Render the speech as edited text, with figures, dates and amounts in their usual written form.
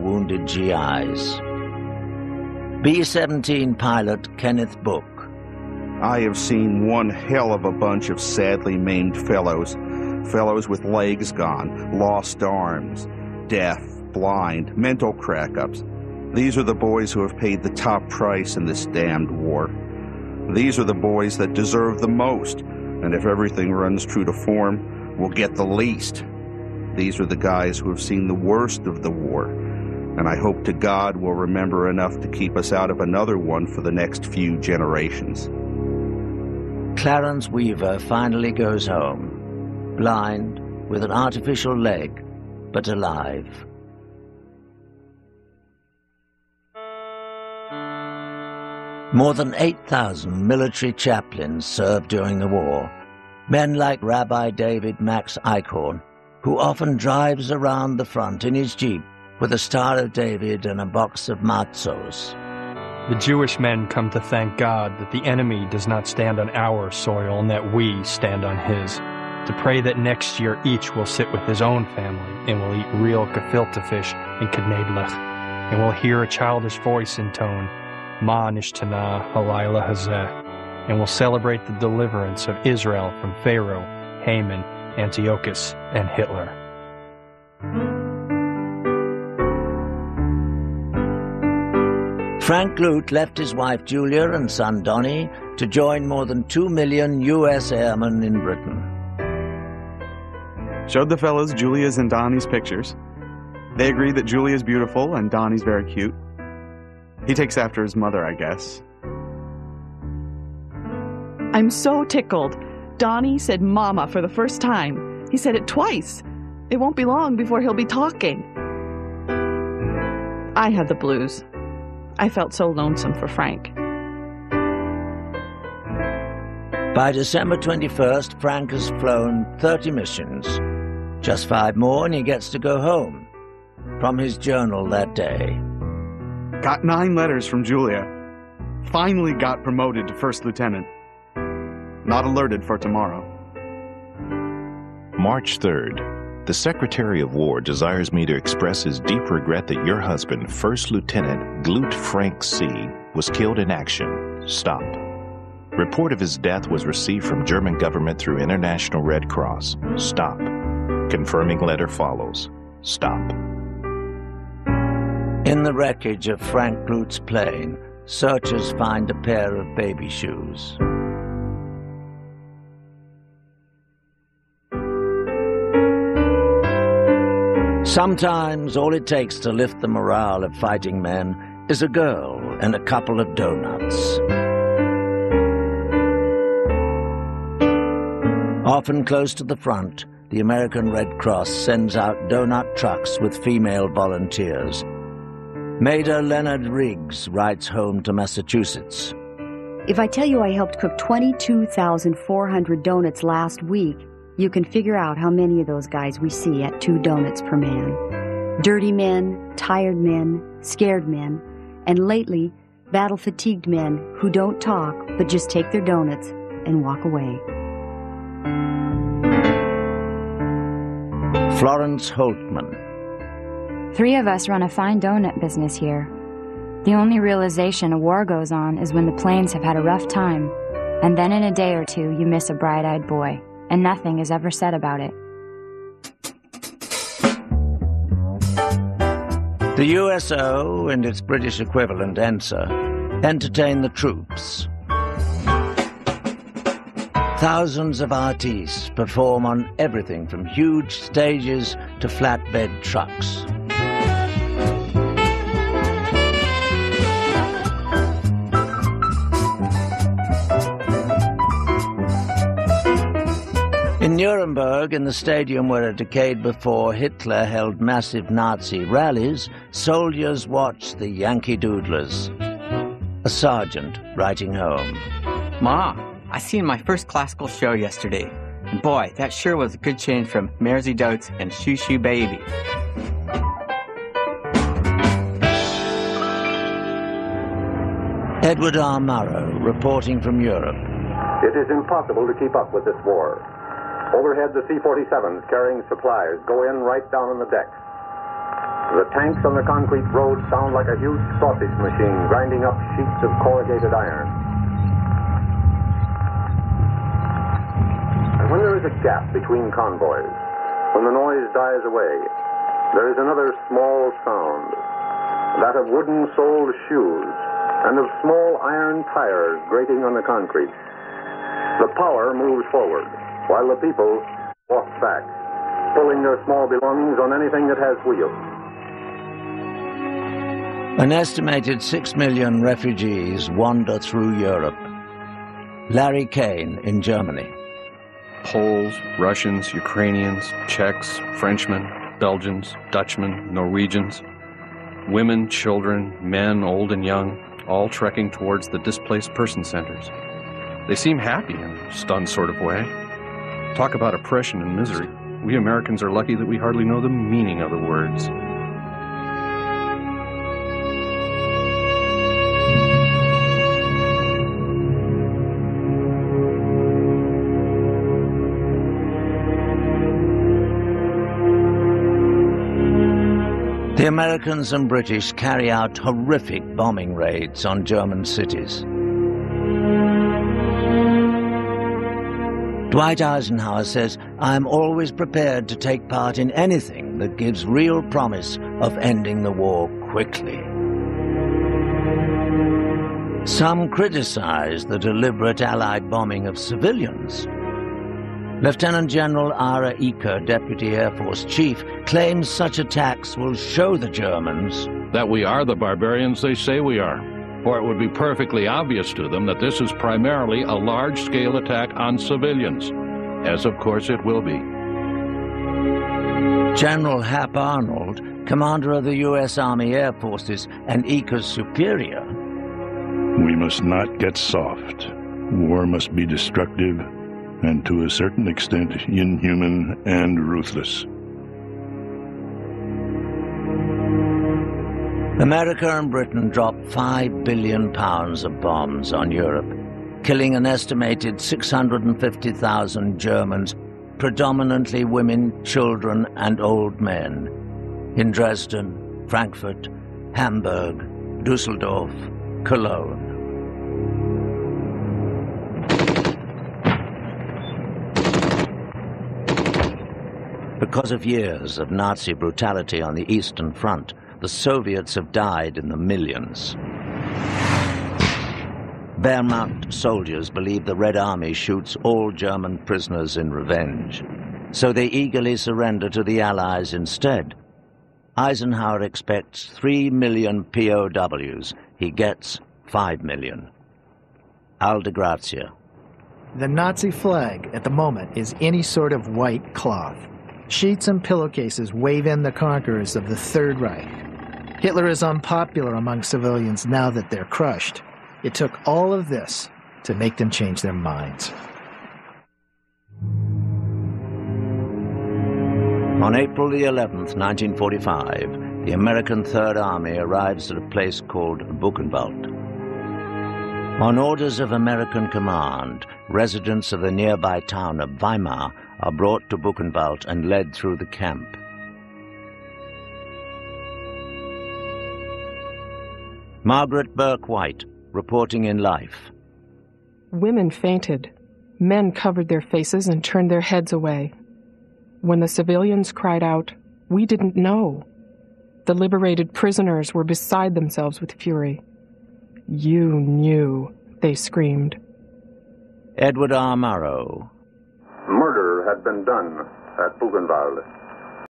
wounded GIs. B-17 pilot Kenneth Book. I have seen one hell of a bunch of sadly maimed fellows with legs gone, lost arms, deaf, blind, mental crack-ups. These are the boys who have paid the top price in this damned war. These are the boys that deserve the most, and if everything runs true to form, will get the least. These are the guys who have seen the worst of the war, and I hope to God we'll remember enough to keep us out of another one for the next few generations. Clarence Weaver finally goes home, blind, with an artificial leg, but alive. More than 8,000 military chaplains served during the war. Men like Rabbi David Max Eichhorn, who often drives around the front in his Jeep with a Star of David and a box of matzos. The Jewish men come to thank God that the enemy does not stand on our soil and that we stand on his. To pray that next year each will sit with his own family and will eat real gefilte fish and knedlich, and will hear a childish voice intone, Ma nishtana halayla hazeh, and will celebrate the deliverance of Israel from Pharaoh, Haman, Antiochus, and Hitler. Frank Lute left his wife Julia and son Donnie to join more than 2 million U.S. airmen in Britain. Showed the fellows Julia's and Donnie's pictures. They agree that Julia's beautiful and Donnie's very cute. He takes after his mother, I guess. I'm so tickled. Donnie said mama for the first time. He said it twice. It won't be long before he'll be talking. I had the blues. I felt so lonesome for Frank. By December 21st, Frank has flown 30 missions. Just 5 more and he gets to go home. From his journal that day. Got 9 letters from Julia. Finally got promoted to first lieutenant. Not alerted for tomorrow. March 3rd. The Secretary of War desires me to express his deep regret that your husband, First Lieutenant Glut Frank C., was killed in action. Stop. Report of his death was received from German government through International Red Cross. Stop. Confirming letter follows. Stop. In the wreckage of Frank Glut's plane, searchers find a pair of baby shoes. Sometimes all it takes to lift the morale of fighting men is a girl and a couple of donuts. Often close to the front, the American Red Cross sends out donut trucks with female volunteers. Maida Leonard Riggs writes home to Massachusetts. If I tell you I helped cook 22,400 donuts last week, you can figure out how many of those guys we see at 2 donuts per man. Dirty men, tired men, scared men, and lately, battle-fatigued men who don't talk but just take their donuts and walk away. Florence Holtman. 3 of us run a fine donut business here. The only realization a war goes on is when the planes have had a rough time, and then in a day or 2 you miss a bright-eyed boy, and nothing is ever said about it. The USO and its British equivalent ENSA entertain the troops. Thousands of artistes perform on everything from huge stages to flatbed trucks. In Nuremberg, in the stadium where a decade before Hitler held massive Nazi rallies, soldiers watched the Yankee Doodlers. A sergeant writing home. Ma, I seen my first classical show yesterday. And boy, that sure was a good change from Mairzy Doubts and Shoo Shoo Baby. Edward R. Murrow, reporting from Europe. It is impossible to keep up with this war. Overhead, the C-47s carrying supplies go in right down on the decks. The tanks on the concrete road sound like a huge sausage machine grinding up sheets of corrugated iron. And when there is a gap between convoys, when the noise dies away, there is another small sound, that of wooden-soled shoes and of small iron tires grating on the concrete. The power moves forward, while the people walk back, pulling their small belongings on anything that has wheels. An estimated 6 million refugees wander through Europe. Larry Kane in Germany. Poles, Russians, Ukrainians, Czechs, Frenchmen, Belgians, Dutchmen, Norwegians, women, children, men, old and young, all trekking towards the displaced person centers. They seem happy in a stunned sort of way. Talk about oppression and misery. We Americans are lucky that we hardly know the meaning of the words. The Americans and British carry out horrific bombing raids on German cities. Dwight Eisenhower says, "I am always prepared to take part in anything that gives real promise of ending the war quickly." Some criticize the deliberate Allied bombing of civilians. Lieutenant General Ira Eaker, Deputy Air Force Chief, claims such attacks will show the Germans that we are the barbarians they say we are, or it would be perfectly obvious to them that this is primarily a large-scale attack on civilians, as of course it will be. General Hap Arnold, commander of the U.S. Army Air Forces and Eaker's superior, "We must not get soft. War must be destructive and to a certain extent inhuman and ruthless." America and Britain dropped £5 billion of bombs on Europe, killing an estimated 650,000 Germans, predominantly women, children, and old men, in Dresden, Frankfurt, Hamburg, Dusseldorf, Cologne. Because of years of Nazi brutality on the Eastern Front, the Soviets have died in the millions. Wehrmacht soldiers believe the Red Army shoots all German prisoners in revenge, so they eagerly surrender to the Allies instead. Eisenhower expects 3 million POWs. He gets 5 million. Aldegrazia. The Nazi flag at the moment is any sort of white cloth. Sheets and pillowcases wave in the conquerors of the Third Reich. Hitler is unpopular among civilians now that they're crushed. It took all of this to make them change their minds. On April the 11th, 1945, the American Third Army arrives at a place called Buchenwald. On orders of American command, residents of the nearby town of Weimar are brought to Buchenwald and led through the camp. Margaret Burke-White, reporting in Life. Women fainted. Men covered their faces and turned their heads away. When the civilians cried out, "We didn't know," the liberated prisoners were beside themselves with fury. "You knew," they screamed. Edward R. Murrow. Murder had been done at Buchenwald.